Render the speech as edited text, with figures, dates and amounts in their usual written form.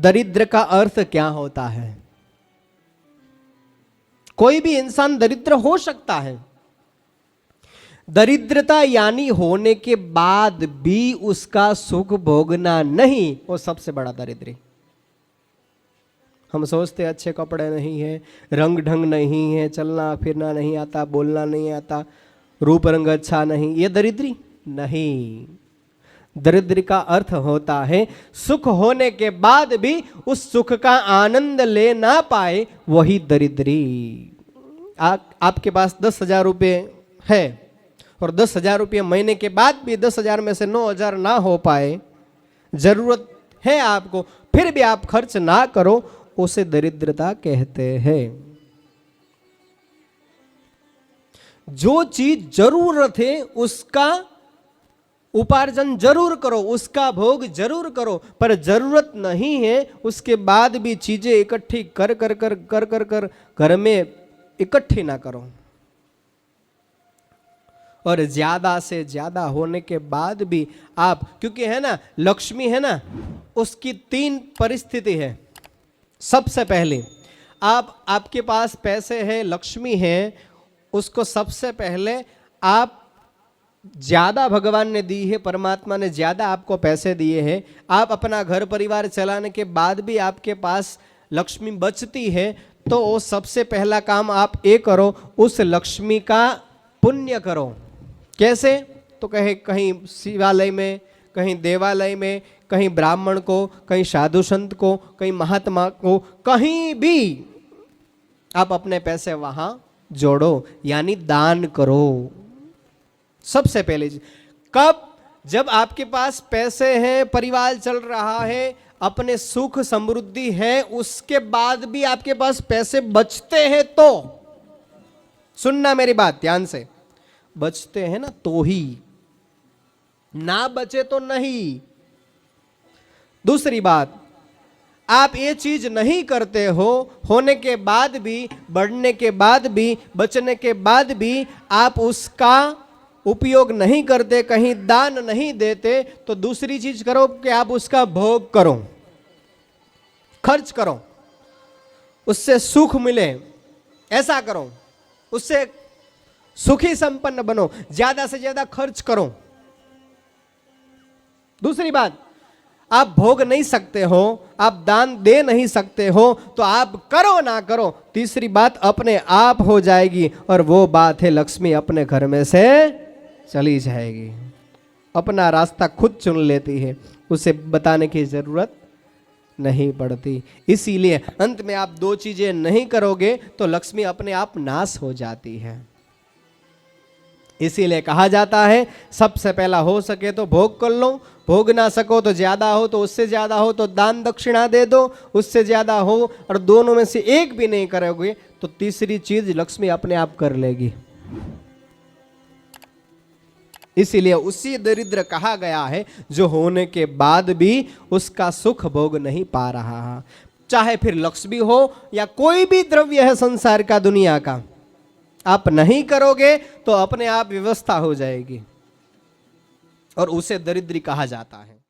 दरिद्र का अर्थ क्या होता है? कोई भी इंसान दरिद्र हो सकता है। दरिद्रता यानी होने के बाद भी उसका सुख भोगना नहीं, वो सबसे बड़ा दरिद्री। हम सोचते अच्छे कपड़े नहीं है, रंग ढंग नहीं है, चलना फिरना नहीं आता, बोलना नहीं आता, रूप रंग अच्छा नहीं, ये दरिद्री नहीं। दरिद्र का अर्थ होता है सुख होने के बाद भी उस सुख का आनंद ले ना पाए, वही दरिद्री। आपके पास 10,000 रुपये है और 10,000 रुपये महीने के बाद भी 10,000 में से 9,000 ना हो पाए, जरूरत है आपको, फिर भी आप खर्च ना करो, उसे दरिद्रता कहते हैं। जो चीज जरूरत है उसका उपार्जन जरूर करो, उसका भोग जरूर करो, पर जरूरत नहीं है उसके बाद भी चीजें इकट्ठी कर कर कर कर कर कर घर में इकट्ठी ना करो। और ज्यादा से ज्यादा होने के बाद भी आप, क्योंकि है ना लक्ष्मी है ना, उसकी 3 परिस्थिति है। सबसे पहले आपके पास पैसे हैं, लक्ष्मी है, उसको सबसे पहले आप ज्यादा भगवान ने दी है, परमात्मा ने ज्यादा आपको पैसे दिए हैं, आप अपना घर परिवार चलाने के बाद भी आपके पास लक्ष्मी बचती है, तो वो सबसे पहला काम आप ये करो, उस लक्ष्मी का पुण्य करो। कैसे? तो कहीं शिवालय में, कहीं देवालय में, कहीं ब्राह्मण को, कहीं साधु संत को, कहीं महात्मा को, कहीं भी आप अपने पैसे वहां जोड़ो, यानी दान करो। सबसे पहले कब? जब आपके पास पैसे हैं, परिवार चल रहा है, अपने सुख समृद्धि है, उसके बाद भी आपके पास पैसे बचते हैं तो, सुनना मेरी बात ध्यान से, बचते हैं ना तो ही, ना बचे तो नहीं। दूसरी बात, आप ये चीज नहीं करते हो, होने के बाद भी, बढ़ने के बाद भी, बचने के बाद भी आप उसका उपयोग नहीं करते, कहीं दान नहीं देते, तो दूसरी चीज करो कि आप उसका भोग करो, खर्च करो, उससे सुख मिले, ऐसा करो, उससे सुखी संपन्न बनो, ज्यादा से ज्यादा खर्च करो। दूसरी बात, आप भोग नहीं सकते हो, आप दान दे नहीं सकते हो, तो आप करो ना करो, तीसरी बात अपने आप हो जाएगी, और वो बात है लक्ष्मी अपने घर में से चली जाएगी, अपना रास्ता खुद चुन लेती है, उसे बताने की जरूरत नहीं पड़ती। इसीलिए अंत में आप 2 चीजें नहीं करोगे तो लक्ष्मी अपने आप नाश हो जाती है। इसीलिए कहा जाता है सबसे पहला हो सके तो भोग कर लो, भोग ना सको तो ज्यादा हो तो उससे ज्यादा हो तो दान दक्षिणा दे दो, उससे ज्यादा हो और दोनों में से एक भी नहीं करोगे तो तीसरी चीज लक्ष्मी अपने आप कर लेगी। इसीलिए उसी दरिद्र कहा गया है जो होने के बाद भी उसका सुख भोग नहीं पा रहा है। चाहे फिर लक्ष्मी हो या कोई भी द्रव्य है संसार का, दुनिया का, आप नहीं करोगे तो अपने आप व्यवस्था हो जाएगी और उसे दरिद्री कहा जाता है।